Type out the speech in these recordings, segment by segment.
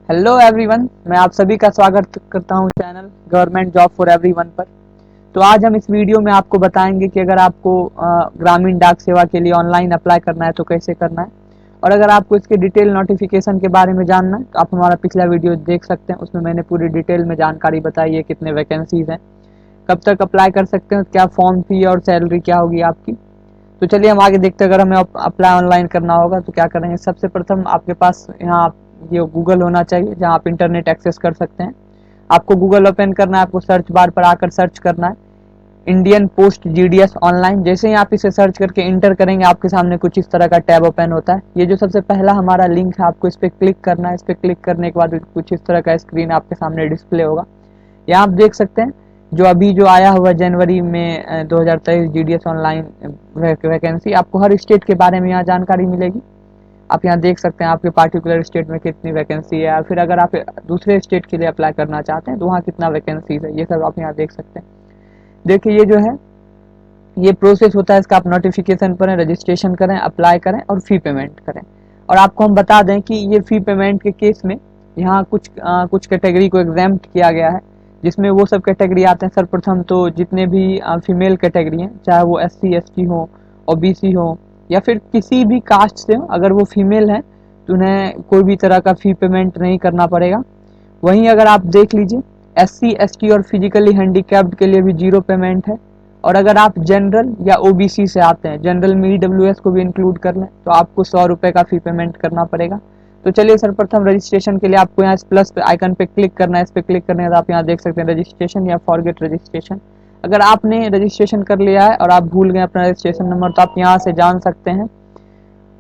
Hello everyone, मैं आप सभी का स्वागत करता हूं channel government job for everyone पर। तो आज हम इस वीडियो में आपको बताएंगे कि अगर आपको ग्रामीण डाक सेवा के लिए ऑनलाइन अप्लाई करना है तो कैसे करना है, और अगर आपको इसके डिटेल नोटिफिकेशन के बारे में जानना है तो आप हमारा पिछला वीडियो देख सकते हैं। उसमें मैंने पूरी डिटेल में जानकारी बताई है, कितने वैकेंसीज हैं, कब तक अप्लाई कर सकते हैं, क्या फॉर्म फी और सैलरी क्या होगी आपकी। तो चलिए हम आगे देखते हैं। अगर हमें अप्लाई ऑनलाइन करना होगा तो क्या करेंगे। सबसे प्रथम आपके पास यहाँ ये गूगल होना चाहिए जहाँ आप इंटरनेट एक्सेस कर सकते हैं। आपको गूगल ओपन करना है, आपको सर्च बार पर आकर सर्च करना है इंडियन पोस्ट जीडीएस ऑनलाइन। जैसे ही आप इसे सर्च करके इंटर करेंगे आपके सामने कुछ इस तरह का टैब ओपन होता है। ये जो सबसे पहला हमारा लिंक है, आपको इस पर क्लिक करना है। इस पर क्लिक करने के बाद कुछ इस तरह का स्क्रीन आपके सामने डिस्प्ले होगा। यहाँ आप देख सकते हैं जो अभी जो आया हुआ जनवरी में 2023 जीडीएस ऑनलाइन वैकेंसी, आपको हर स्टेट के बारे में यहाँ जानकारी मिलेगी। आप यहाँ देख सकते हैं आपके पार्टिकुलर स्टेट में कितनी वैकेंसी है, और फिर अगर आप दूसरे स्टेट के लिए अप्लाई करना चाहते हैं तो वहाँ कितना वैकेंसीज है, ये सब आप यहाँ देख सकते हैं। देखिए ये जो है ये प्रोसेस होता है इसका। आप नोटिफिकेशन पढ़ें, रजिस्ट्रेशन करें, अप्लाई करें और फी पेमेंट करें। और आपको हम बता दें कि ये फी पेमेंट के केस में यहाँ कुछ कैटेगरी को एग्जाम्प्ट किया गया है, जिसमें वो सब कैटेगरी आते हैं। सर्वप्रथम तो जितने भी फीमेल कैटेगरी हैं, चाहे वो SC ST हो, OBC हो, या फिर किसी भी कास्ट से हो, अगर वो फीमेल हैं तो उन्हें कोई भी तरह का फी पेमेंट नहीं करना पड़ेगा। वहीं अगर आप देख लीजिए SC ST और फिजिकली हैंडीकैप्ड के लिए भी जीरो पेमेंट है। और अगर आप जनरल या OBC से आते हैं, जनरल में EWS को भी इंक्लूड कर लें, तो आपको 100 रुपये का फी पेमेंट करना पड़ेगा। तो चलिए सर्वप्रथम रजिस्ट्रेशन के लिए आपको यहाँ इस प्लस आइकन पे क्लिक करना है। इस पे क्लिक करने के बाद आप यहाँ देख सकते हैं रजिस्ट्रेशन या फॉरगेट रजिस्ट्रेशन। अगर आपने रजिस्ट्रेशन कर लिया है और आप भूल गए अपना रजिस्ट्रेशन नंबर तो आप यहाँ से जान सकते हैं।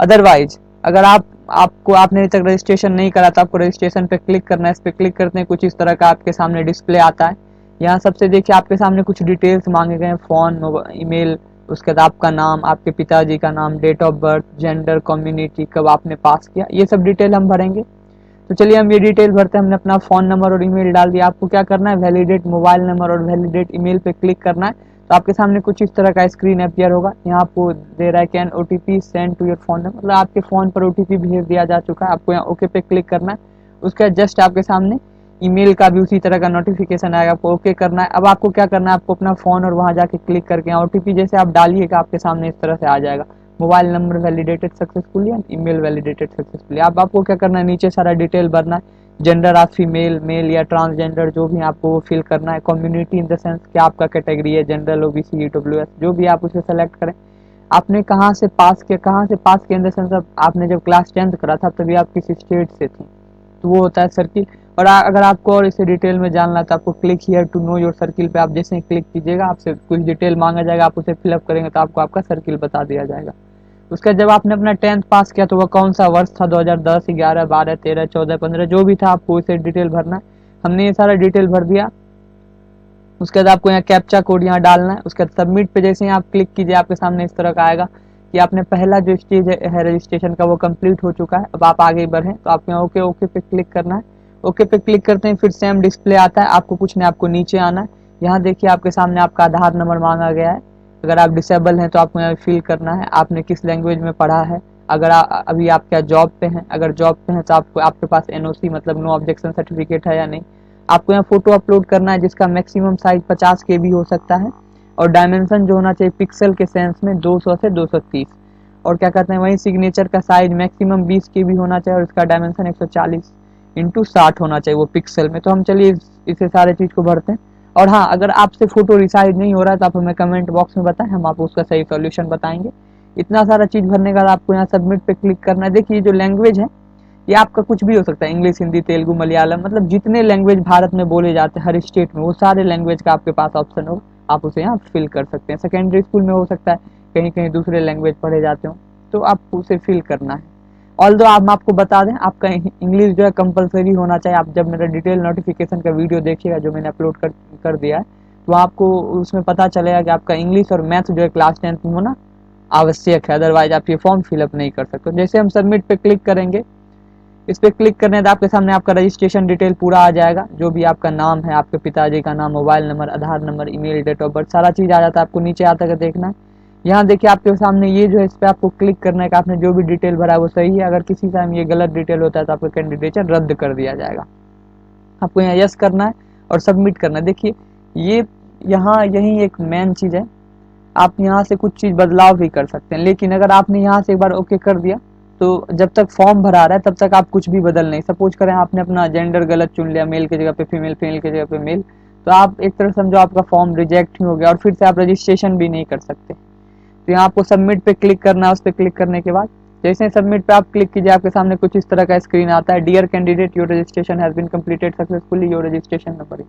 अदरवाइज अगर आपने अभी तक रजिस्ट्रेशन नहीं करा तो आपको रजिस्ट्रेशन पे क्लिक करना है। इस पे क्लिक करते हैं कुछ इस तरह का आपके सामने डिस्प्ले आता है। यहाँ सबसे देखिए आपके सामने कुछ डिटेल्स मांगे गए हैं, फ़ोन, ईमेल, उसके बाद आपका नाम, आपके पिताजी का नाम, date of birth, gender, community, कब आपने पास किया, ये सब डिटेल हम भरेंगे। तो चलिए हम ये डिटेल भरते हैं। हमने अपना फ़ोन नंबर और ईमेल डाल दिया। आपको क्या करना है, वैलिडेट मोबाइल नंबर और वैलिडेट ईमेल पे क्लिक करना है। तो आपके सामने कुछ इस तरह का स्क्रीन अपीयर होगा। यहाँ आपको दे रहा है can OTP send to your phone number, मतलब आपके फ़ोन पर OTP भेज दिया जा चुका है। आपको यहाँ ओके पे क्लिक करना है। उसके बाद जस्ट आपके सामने ईमेल का भी उसी तरह का नोटिफिकेशन आएगा, आपको ओके करना है। अब आपको क्या करना है, आपको अपना फ़ोन और वहाँ जाके क्लिक करके OTP जैसे आप डालिएगा आपके सामने इस तरह से आ जाएगा, mobile number validated successfully and email validated successfully. अब आपको क्या करना है, नीचे सारा डिटेल भरना है। जेंडर आप फीमेल, मेल या ट्रांसजेंडर जो भी आपको वो फिल करना है। कम्युनिटी इन द सेंस क्या आपका कैटेगरी है, जनरल, OBC, EWS, जो भी आप उसे सेलेक्ट करें। आपने कहाँ से पास किया, कहाँ से पास किया इन द सेंस आपने जब क्लास 10th करा था तभी आप किस स्टेट से थे, तो वो होता है सर्किल। और अगर आपको और इसे डिटेल में जानना है तो आपको click here to know your circle पे आप जैसे ही क्लिक कीजिएगा आपसे कुछ डिटेल मांगा जाएगा, आप उसे फिलअप करेंगे तो आपको आपका सर्किल बता दिया जाएगा। उसका जब आपने अपना 10th पास किया तो वह कौन सा वर्ष था, 2010, 11, 12, 13, 14, 15, जो भी था आपको इसे डिटेल भरना है। हमने ये सारा डिटेल भर दिया। उसके बाद आपको यहाँ कैप्चा कोड यहाँ डालना है। उसके बाद सबमिट पे जैसे ही आप क्लिक कीजिए आपके सामने इस तरह का आएगा कि आपने पहला जो स्टेज है रजिस्ट्रेशन का वो कंप्लीट हो चुका है, अब आप आगे बढ़ें। तो आप यहाँ ओके ओके पे क्लिक करना है। ओके पे क्लिक करते हैं फिर सेम डिस्प्ले आता है। आपको कुछ नहीं, आपको नीचे आना है। यहाँ देखिए आपके सामने आपका आधार नंबर मांगा गया है। अगर आप डिसेबल हैं तो आपको यहाँ फिल करना है, आपने किस लैंग्वेज में पढ़ा है। अगर अभी आप क्या जॉब पे हैं, अगर जॉब पे हैं तो आपको आपके पास NOC मतलब नो ऑब्जेक्शन सर्टिफिकेट है या नहीं। आपको यहाँ फोटो अपलोड करना है जिसका मैक्सिमम साइज 50 KB हो सकता है, और डायमेंशन जो होना चाहिए पिक्सल के सेंस में 200 से 230। और क्या कहते हैं, वही सिग्नेचर का साइज मैक्सिमम 20 KB होना चाहिए, और इसका डायमेंशन 140x60 होना चाहिए वो पिक्सल में। तो हम चलिए इसे सारे चीज़ को भरते हैं। और हाँ, अगर आपसे फोटो रिसाइज नहीं हो रहा है तो आप हमें कमेंट बॉक्स में बताएं, हम आपको उसका सही सोल्यूशन बताएंगे। इतना सारा चीज़ भरने के बाद आपको यहाँ सबमिट पे क्लिक करना है। देखिए जो लैंग्वेज है ये आपका कुछ भी हो सकता है, इंग्लिश, हिंदी, तेलुगु, मलयालम, मतलब जितने लैंग्वेज भारत में बोले जाते हैं हर स्टेट में वो सारे लैंग्वेज का आपके पास ऑप्शन हो, आप उसे यहाँ फिल कर सकते हैं। सेकेंडरी स्कूल में हो सकता है कहीं कहीं दूसरे लैंग्वेज पढ़े जाते हो तो आपको उसे फिल करना है। ऑल दो हम आपको बता दें आपका इंग्लिश जो है कंपलसरी होना चाहिए। आप जब मेरा डिटेल नोटिफिकेशन का वीडियो देखिएगा जो मैंने अपलोड कर दिया है तो आपको उसमें पता चलेगा कि आपका इंग्लिश और मैथ जो है क्लास 10th में होना आवश्यक है, अदरवाइज आप ये फॉर्म फिलअप नहीं कर सकते। जैसे हम सबमिट पे क्लिक करेंगे, इस पे क्लिक करने से आपके सामने आपका रजिस्ट्रेशन डिटेल पूरा आ जाएगा। जो भी आपका नाम है, आपके पिताजी का नाम, mobile number, Aadhaar number, email, date of birth, सारा चीज़ आ जाता है। आपको नीचे आता है देखना है। यहाँ देखिए आपके सामने ये जो है, इस पर आपको क्लिक करना है कि आपने जो भी डिटेल भरा है वो सही है। अगर किसी टाइम ये गलत डिटेल होता है तो आपका कैंडिडेचर रद्द कर दिया जाएगा। आपको यहाँ यस करना है और सबमिट करना है। देखिए ये यहाँ यही एक मेन चीज़ है, आप यहाँ से कुछ चीज़ बदलाव भी कर सकते हैं, लेकिन अगर आपने यहाँ से एक बार ओके कर दिया तो जब तक फॉर्म भरा रहा है तब तक आप कुछ भी बदल नहीं। सपोज करें आपने अपना जेंडर गलत चुन लिया, मेल की जगह पे फीमेल, फीमेल की जगह पे मेल, तो आप एक तरह समझो आपका फॉर्म रिजेक्ट ही हो गया और फिर से आप रजिस्ट्रेशन भी नहीं कर सकते। तो यहाँ आपको सबमिट पे क्लिक करना है। उस पर क्लिक करने के बाद जैसे सबमिट पे आप क्लिक कीजिए, आपके सामने कुछ इस तरह का स्क्रीन आता है, dear candidate your registration has been completed successfully, your registration number.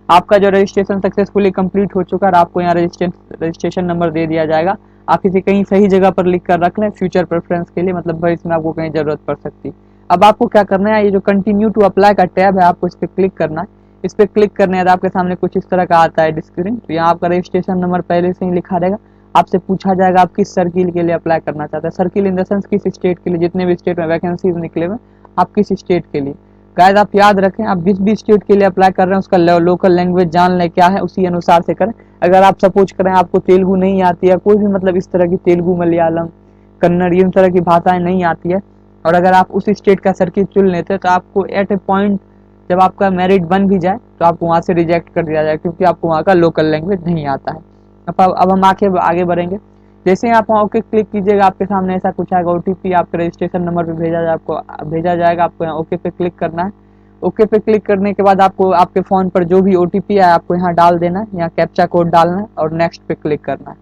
आपका जो रजिस्ट्रेशन सक्सेसफुली कंप्लीट हो चुका है, आपको यहाँ रजिस्ट्रेशन नंबर दे दिया जाएगा। आप इसे कहीं सही जगह पर लिख कर रख लें फ्यूचर प्रेफरेंस के लिए, मतलब भविष्य में आपको कहीं जरूरत पड़ सकती है। अब आपको क्या करना है, ये जो कंटिन्यू टू अप्लाई का टैब है आपको इस पर क्लिक करना है। इस पर क्लिक करने के बाद आपके सामने कुछ इस तरह का आता है स्क्रीन। तो यहाँ आपका रजिस्ट्रेशन नंबर पहले से ही लिखा रहेगा। आपसे पूछा जाएगा आप किस सर्किल के लिए अप्लाई करना चाहते हैं, सर्किल इन द सेंस किस स्टेट के लिए, जितने भी स्टेट में वैकेंसीज निकले हुए आप किस स्टेट के लिए। गाइस आप याद रखें, आप जिस भी स्टेट के लिए अप्लाई कर रहे हैं उसका लोकल लैंग्वेज जान लें क्या है, उसी अनुसार से करें। अगर आप सपोज करें आपको तेलुगु नहीं आती है, कोई भी मतलब इस तरह की तेलुगु, मलयालम, कन्नड़, इन तरह की भाषाएं नहीं आती है, और अगर आप उस स्टेट का सर्किल चुन लेते हैं तो आपको एट ए पॉइंट जब आपका मेरिट बन भी जाए तो आपको वहाँ से रिजेक्ट कर दिया जाए, क्योंकि आपको वहाँ का लोकल लैंग्वेज नहीं आता है। अब हम आगे बढ़ेंगे। जैसे ही आप वहाँ ओके क्लिक कीजिएगा, आपके सामने ऐसा कुछ आएगा, ओटीपी आपके रजिस्ट्रेशन नंबर पे भेजा जाएगा। आपको यहाँ ओके पे क्लिक करना है। ओके पे क्लिक करने के बाद आपको आपके फ़ोन पर जो भी ओटीपी है आपको यहाँ डाल देना है, यहाँ कैप्चा कोड डालना है और नेक्स्ट पे क्लिक करना है।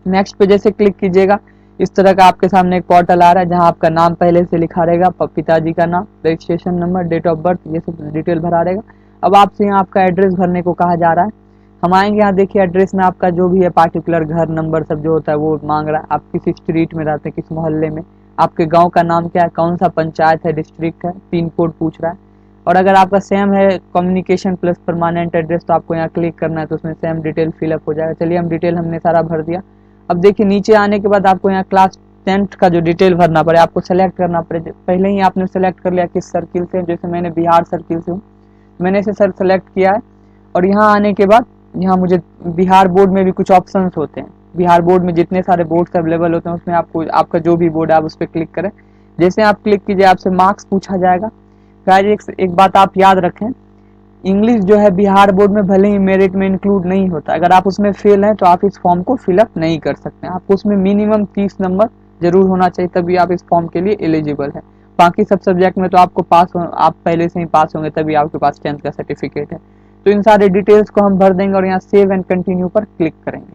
नेक्स्ट पे जैसे क्लिक कीजिएगा, इस तरह का आपके सामने एक पोर्टल आ रहा है जहाँ आपका नाम पहले से लिखा रहेगा, पिताजी का नाम, registration number, date of birth, ये सब डिटेल भरा रहेगा। अब आपसे यहाँ आपका एड्रेस भरने को कहा जा रहा है। हम आएंगे यहाँ, देखिए एड्रेस में आपका जो भी है पार्टिकुलर घर नंबर सब जो होता है वो मांग रहा है। आप किस स्ट्रीट में रहते हैं, किस मोहल्ले में, आपके गांव का नाम क्या है, कौन सा पंचायत है, डिस्ट्रिक्ट है, पिन कोड पूछ रहा है। और अगर आपका सेम है कम्युनिकेशन प्लस परमानेंट एड्रेस तो आपको यहाँ क्लिक करना है, तो उसमें सेम डिटेल फिलअप हो जाएगा। चलिए हम डिटेल हमने सारा भर दिया। अब देखिए नीचे आने के बाद आपको यहाँ क्लास 10th का जो डिटेल भरना पड़े, आपको सेलेक्ट करना पड़े। पहले ही आपने सेलेक्ट कर लिया किस सर्किल से, जैसे मैंने बिहार सर्किल से हूँ, मैंने इसे सर सेलेक्ट किया है। और यहाँ आने के बाद यहाँ मुझे बिहार बोर्ड में भी कुछ ऑप्शंस होते हैं। बिहार बोर्ड में जितने सारे बोर्ड्स अवेलेबल होते हैं उसमें आपको आपका जो भी बोर्ड है आप उस पर क्लिक करें। जैसे आप क्लिक कीजिए आपसे मार्क्स पूछा जाएगा। गाइस एक बात आप याद रखें, इंग्लिश जो है बिहार बोर्ड में भले ही मेरिट में इंक्लूड नहीं होता, अगर आप उसमें फेल हैं तो आप इस फॉर्म को फिलअप नहीं कर सकते। आपको उसमें मिनिमम 30 नंबर जरूर होना चाहिए, तभी आप इस फॉर्म के लिए एलिजिबल है। बाकी सब सब्जेक्ट में तो आपको आप पहले से ही पास होंगे, तभी आपके पास 10th का सर्टिफिकेट है। तो इन सारे डिटेल्स को हम भर देंगे और यहाँ सेव एंड कंटिन्यू पर क्लिक करेंगे।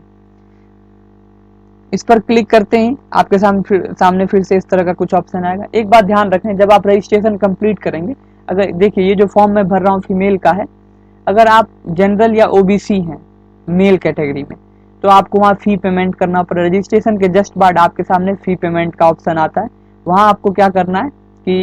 इस पर क्लिक करते ही आपके सामने फिर से इस तरह का कुछ ऑप्शन आएगा। एक बात ध्यान रखें, जब आप रजिस्ट्रेशन कंप्लीट करेंगे, अगर देखिए ये जो फॉर्म मैं भर रहा हूँ फीमेल का है, अगर आप जनरल या ओबीसी हैं मेल कैटेगरी में तो आपको वहाँ फी पेमेंट करना पड़ेगा। रजिस्ट्रेशन के जस्ट बाद आपके सामने फी पेमेंट का ऑप्शन आता है। वहाँ आपको क्या करना है कि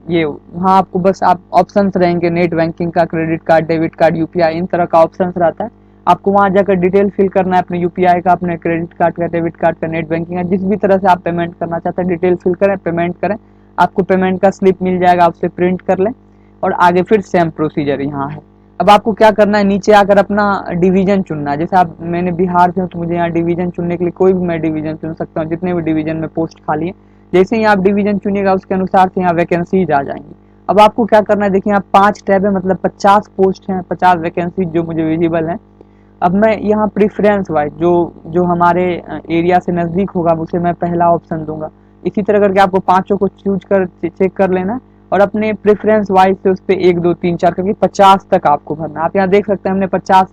ये वहाँ आपको बस आप ऑप्शंस रहेंगे, नेट बैंकिंग का, credit card, debit card, UPI, इन तरह का ऑप्शंस रहता है। आपको वहाँ जाकर डिटेल फिल करना है अपने यूपीआई का, अपने क्रेडिट कार्ड का, डेबिट कार्ड का, नेट बैंकिंग का, जिस भी तरह से आप पेमेंट करना चाहते हैं डिटेल फिल करें, पेमेंट करें। आपको पेमेंट का स्लिप मिल जाएगा, आपसे प्रिंट कर लें और आगे फिर सेम प्रोसीजर यहाँ है। अब आपको क्या करना है, नीचे आकर अपना डिवीजन चुनना है। जैसे आप मैंने बिहार से हूँ तो मुझे यहाँ डिवीजन चुनने के लिए कोई भी मैं डिवीजन चुन सकता हूँ, जितने भी डिवीजन में पोस्ट खाली है। जैसे ही आप डिवीजन चुनिएगा उसके अनुसार से यहाँ वैकेंसीज आ जाएंगी। अब आपको क्या करना है, देखिए यहाँ 5 टैब है, मतलब 50 पोस्ट हैं, 50 वैकेंसी जो मुझे विजिबल हैं। अब मैं यहाँ प्रेफरेंस वाइज जो जो हमारे एरिया से नज़दीक होगा उसे मैं पहला ऑप्शन दूंगा। इसी तरह करके आपको पांचों को चूज कर चेक कर लेना और अपने प्रेफरेंस वाइज से उस पर 1 2 3 4 करके 50 तक आपको भरना। आप यहाँ देख सकते हैं हमने 50,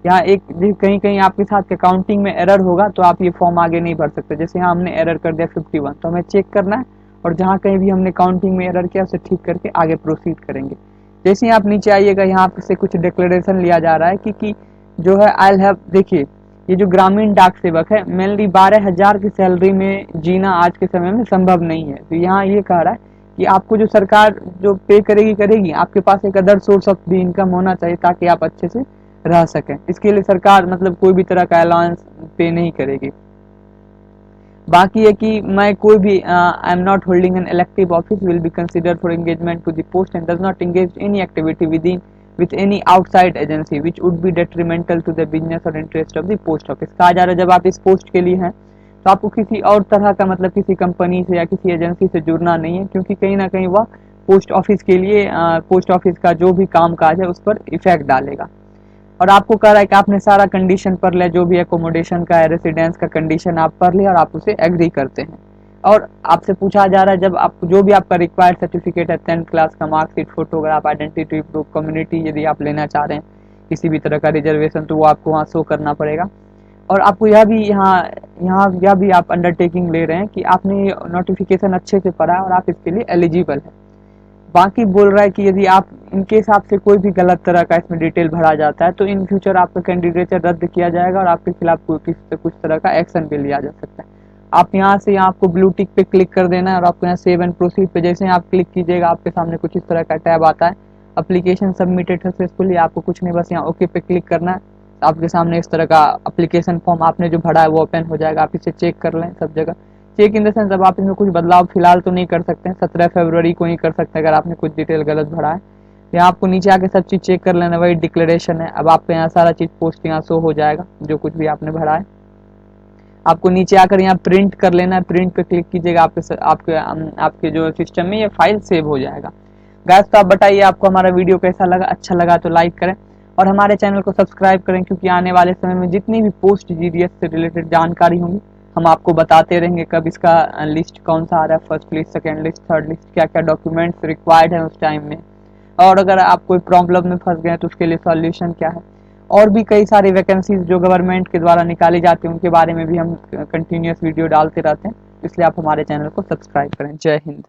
यहाँ एक कहीं कहीं आपके साथ काउंटिंग में एरर होगा तो आप ये फॉर्म आगे नहीं भर सकते। जैसे यहाँ हमने एरर कर दिया 51, तो हमें चेक करना है और जहाँ कहीं भी हमने काउंटिंग में एरर किया उसे ठीक करके आगे प्रोसीड करेंगे। जैसे ही आप नीचे आइएगा यहाँ से कुछ डिक्लेरेशन लिया जा रहा है कि जो है आई हैव, देखिए ये जो ग्रामीण डाक सेवक है मेनली 12,000 की सैलरी में जीना आज के समय में संभव नहीं है। तो यहाँ ये कह रहा है कि आपको जो सरकार जो पे करेगी, आपके पास एक other source of the income होना चाहिए ताकि आप अच्छे से रह सकें। इसके लिए सरकार मतलब कोई भी तरह का अलाउंस पे नहीं करेगी। बाकी है कि मैं कोई भी I am not holding an elective office will be considered for engagement to the post and does not engage any activity within with any outside agency which would be detrimental to the business or interest of the post office। कहा जा रहा है जब आप इस post के लिए हैं तो आपको किसी और तरह का मतलब किसी कंपनी से या किसी एजेंसी से जुड़ना नहीं है, क्योंकि कहीं ना कहीं वह पोस्ट ऑफिस के लिए पोस्ट ऑफिस का जो भी काम काज है उस पर इफेक्ट डालेगा। और आपको कह रहा है कि आपने सारा कंडीशन पढ़ लिया, जो भी एकोमोडेशन का है, रेसिडेंस का कंडीशन आप पढ़ लिया और आप उसे एग्री करते हैं। और आपसे पूछा जा रहा है जब आप जो भी आपका रिक्वायर्ड सर्टिफिकेट है, 10th क्लास का marksheet, photograph, identity proof, community यदि आप लेना चाह रहे हैं किसी भी तरह का रिजर्वेशन, तो वो आपको वहाँ शो करना पड़ेगा। और आपको यह भी यह भी आप अंडरटेकिंग ले रहे हैं कि आपने नोटिफिकेशन अच्छे से पढ़ा और आप इसके लिए एलिजिबल है। बाकी बोल रहा है कि यदि आप इनके हिसाब से कोई भी गलत तरह का इसमें डिटेल भरा जाता है तो इन फ्यूचर आपका कैंडिडेचर रद्द किया जाएगा और आपके खिलाफ कुछ तरह का एक्शन भी लिया जा सकता है। आप यहाँ से आपको ब्लू टिक पे क्लिक कर देना है और आपको यहाँ सेव एंड प्रोसीड पे जैसे आप क्लिक कीजिएगा आपके सामने कुछ इस तरह का टैब आता है, एप्लीकेशन सबमिटेड सक्सेसफुली। आपको कुछ नहीं, बस यहाँ ओके पे क्लिक करना है। आपके सामने इस तरह का एप्लीकेशन फॉर्म आपने जो भरा है वो ओपन हो जाएगा। आप इसे चेक कर लें सब जगह। चेक इन द सेंस अब आप इसमें कुछ बदलाव फिलहाल तो नहीं कर सकते हैं, 17 फरवरी को ही कर सकते हैं अगर आपने कुछ डिटेल गलत भरा है। यहाँ आपको नीचे आके सब चीज़ चेक कर लेना, वही डिक्लेरेशन है। अब आपको यहाँ सारा चीज़ पोस्ट यहाँ शो हो जाएगा जो कुछ भी आपने भरा है। आपको नीचे आकर यहाँ प्रिंट कर लेना है, प्रिंट पे क्लिक कीजिएगा, आपके जो सिस्टम में ये फाइल सेव हो जाएगा। गाइस तो आप बताइए आपको हमारा वीडियो कैसा लगा, अच्छा लगा तो लाइक करें और हमारे चैनल को सब्सक्राइब करें, क्योंकि आने वाले समय में जितनी भी पोस्ट जीडीएस से रिलेटेड जानकारी होंगी हम आपको बताते रहेंगे। कब इसका लिस्ट कौन सा आ रहा है, first list, second list, third list, क्या क्या डॉक्यूमेंट्स रिक्वायर्ड है उस टाइम में, और अगर आप कोई प्रॉब्लम में फंस गए तो उसके लिए सॉल्यूशन क्या है। और भी कई सारी वैकेंसीज जो गवर्नमेंट के द्वारा निकाली जाती हैं उनके बारे में भी हम कंटिन्यूस वीडियो डालते रहते हैं, इसलिए आप हमारे चैनल को सब्सक्राइब करें। जय हिंद।